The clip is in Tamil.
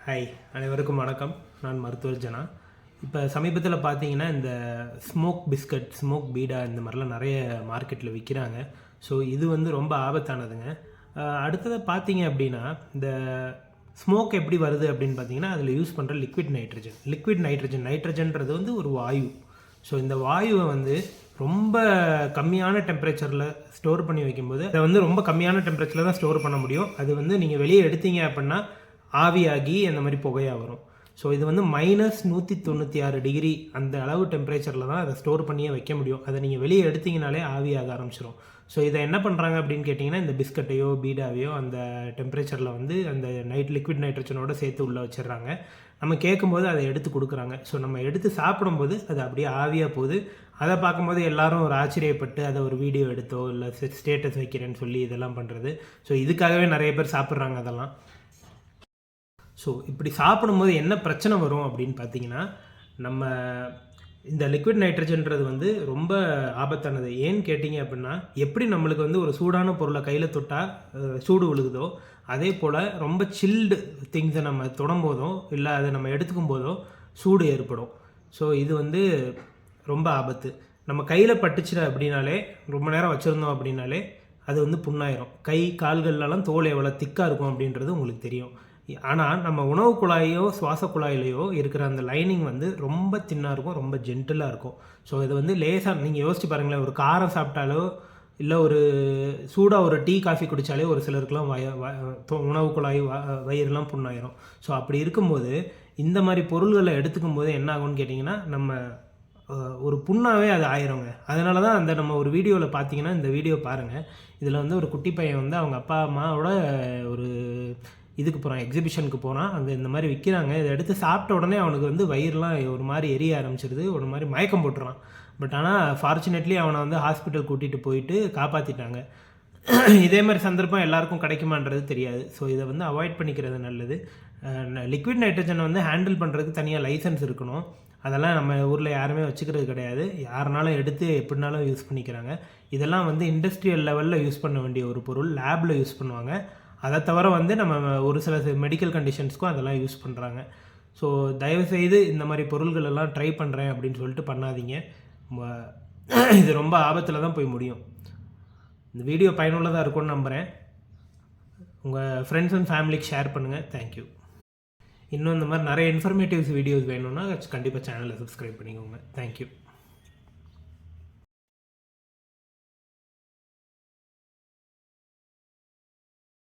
ஹாய், அனைவருக்கும் வணக்கம். நான் மருத்துவர் ஜனா. இப்போ சமீபத்தில் பார்த்தீங்கன்னா இந்த ஸ்மோக் பிஸ்கட், ஸ்மோக் பீடா இந்த மாதிரிலாம் நிறைய மார்க்கெட்டில் விற்கிறாங்க. ஸோ இது வந்து ரொம்ப ஆபத்தானதுங்க. அடுத்ததாக பார்த்தீங்க அப்படின்னா இந்த ஸ்மோக் எப்படி வருது அப்படின்னு பார்த்தீங்கன்னா அதில் யூஸ் பண்ணுற லிக்விட் நைட்ரஜன்ன்றது வந்து ஒரு வாயு. ஸோ இந்த வாயுவை வந்து ரொம்ப கம்மியான டெம்பரேச்சரில் ஸ்டோர் பண்ணி வைக்கும்போது அதை வந்து ரொம்ப கம்மியான டெம்பரேச்சரில் தான் ஸ்டோர் பண்ண முடியும். அது வந்து நீங்கள் வெளியே எடுத்தீங்க அப்படின்னா ஆவியாகி அந்த மாதிரி புகையாக வரும். ஸோ இது வந்து -196 அந்த அளவு டெம்பரேச்சரில் தான் அதை ஸ்டோர் பண்ணியே வைக்க முடியும். அதை நீங்கள் வெளியே எடுத்தீங்கனாலே ஆவியாக ஆரம்பிச்சிடும். ஸோ இதை என்ன பண்ணுறாங்க அப்படின்னு கேட்டிங்கன்னா இந்த பிஸ்கட்டையோ பீடாவையோ அந்த டெம்பரேச்சரில் வந்து அந்த லிக்விட் நைட்ரஜனோட சேர்த்து உள்ளே வச்சிடுறாங்க. நம்ம கேட்கும்போது அதை எடுத்து கொடுக்குறாங்க. ஸோ நம்ம எடுத்து சாப்பிடும்போது அது அப்படியே ஆவியாக போகுது. அதை பார்க்கும்போது எல்லாரும் ஒரு ஆச்சரியப்பட்டு அதை ஒரு வீடியோ எடுத்தோ இல்லை ஸ்டேட்டஸ் வைக்கிறேன்னு சொல்லி இதெல்லாம் பண்ணுறது. ஸோ இதுக்காகவே நிறைய பேர் சாப்பிட்றாங்க அதெல்லாம். ஸோ இப்படி சாப்பிடும்போது என்ன பிரச்சனை வரும் அப்படின்னு பார்த்தீங்கன்னா நம்ம இந்த லிக்விட் நைட்ரஜன்றது வந்து ரொம்ப ஆபத்தானது. ஏன்னு கேட்டிங்க அப்படின்னா எப்படி நம்மளுக்கு வந்து ஒரு சூடான பொருளை கையில் தொட்டால் சூடு விழுகுதோ அதே போல் ரொம்ப சில்டு திங்ஸை நம்ம தொடும்போதோ இல்லை அதை நம்ம எடுத்துக்கும் போதோ சூடு ஏற்படும். ஸோ இது வந்து ரொம்ப ஆபத்து. நம்ம கையில் பட்டுச்சு அப்படின்னாலே ரொம்ப நேரம் வச்சுருந்தோம் அப்படின்னாலே அது வந்து புண்ணாயிரும். கை கால்கள்லாம் தோல் எவ்வளோ திக்காக இருக்கும் அப்படின்றது உங்களுக்கு தெரியும். ஆனால் நம்ம உணவு குழாயோ சுவாச குழாயிலையோ இருக்கிற அந்த லைனிங் வந்து ரொம்ப தின்னாக இருக்கும், ரொம்ப ஜென்டிலாக இருக்கும். ஸோ இது வந்து லேசாக நீங்கள் யோசிச்சு பாருங்களேன், ஒரு காரம் சாப்பிட்டாலோ இல்லை ஒரு சூடாக ஒரு டீ காஃபி குடித்தாலே ஒரு சிலருக்குலாம் உணவு குழாய் வயிறுலாம் புண்ணாயிரும். ஸோ அப்படி இருக்கும்போது இந்த மாதிரி பொருள்களை எடுத்துக்கும் போது என்ன ஆகும்னு கேட்டிங்கன்னா நம்ம ஒரு புண்ணாகவே அது ஆயிருங்க. அதனால தான் அந்த நம்ம ஒரு வீடியோவில் பார்த்தீங்கன்னா இந்த வீடியோ பாருங்கள். இதில் வந்து ஒரு குட்டி பையன் வந்து அவங்க அப்பா அம்மாவோட ஒரு இதுக்கு போகிறான், எக்ஸிபிஷனுக்கு போகிறான். அங்கே இந்த மாதிரி விற்கிறாங்க. இதை எடுத்து சாப்பிட்ட உடனே அவனுக்கு வந்து வயிறுலாம் ஒரு மாதிரி எரிய ஆரம்பிச்சிருது, ஒரு மாதிரி மயக்கம் போட்டுறான். பட் ஆனால் ஃபார்ச்சுனேட்லி அவனை வந்து ஹாஸ்பிட்டல் கூட்டிகிட்டு போயிட்டு காப்பாற்றிட்டாங்க. இதே மாதிரி சந்தர்ப்பம் எல்லாருக்கும் கிடைக்குமான்றது தெரியாது. ஸோ இதை வந்து அவாய்ட் பண்ணிக்கிறது நல்லது. லிக்விட் நைட்ரஜன் வந்து ஹேண்டில் பண்ணுறதுக்கு தனியாக லைசன்ஸ் இருக்கணும். அதெல்லாம் நம்ம ஊரில் யாருமே வச்சுக்கிறது கிடையாது. யாருனாலும் எடுத்து எப்படினாலும் யூஸ் பண்ணிக்கிறாங்க. இதெல்லாம் வந்து இண்டஸ்ட்ரியல் லெவலில் யூஸ் பண்ண வேண்டிய ஒரு பொருள், லேபில் யூஸ் பண்ணுவாங்க. அதை தவிர வந்து நம்ம ஒரு சில மெடிக்கல் கண்டிஷன்ஸ்க்கும் அதெல்லாம் யூஸ் பண்ணுறாங்க. ஸோ தயவுசெய்து இந்த மாதிரி பொருள்கள் எல்லாம் ட்ரை பண்ணுறேன் அப்படின்னு சொல்லிட்டு பண்ணாதீங்க. இது ரொம்ப ஆபத்தில் தான் போய் முடியும். இந்த வீடியோ பயனுள்ளதாக இருக்கும்னு நம்புகிறேன். உங்கள் ஃப்ரெண்ட்ஸ் அண்ட் ஃபேமிலிக்கு ஷேர் பண்ணுங்கள். தேங்க்யூ. இன்னும் இந்த மாதிரி நிறைய இன்ஃபர்மேட்டிவ்ஸ் வீடியோஸ் வேணும்னா கண்டிப்பாக சேனலை சப்ஸ்கிரைப் பண்ணிக்கோங்க. தேங்க்யூ.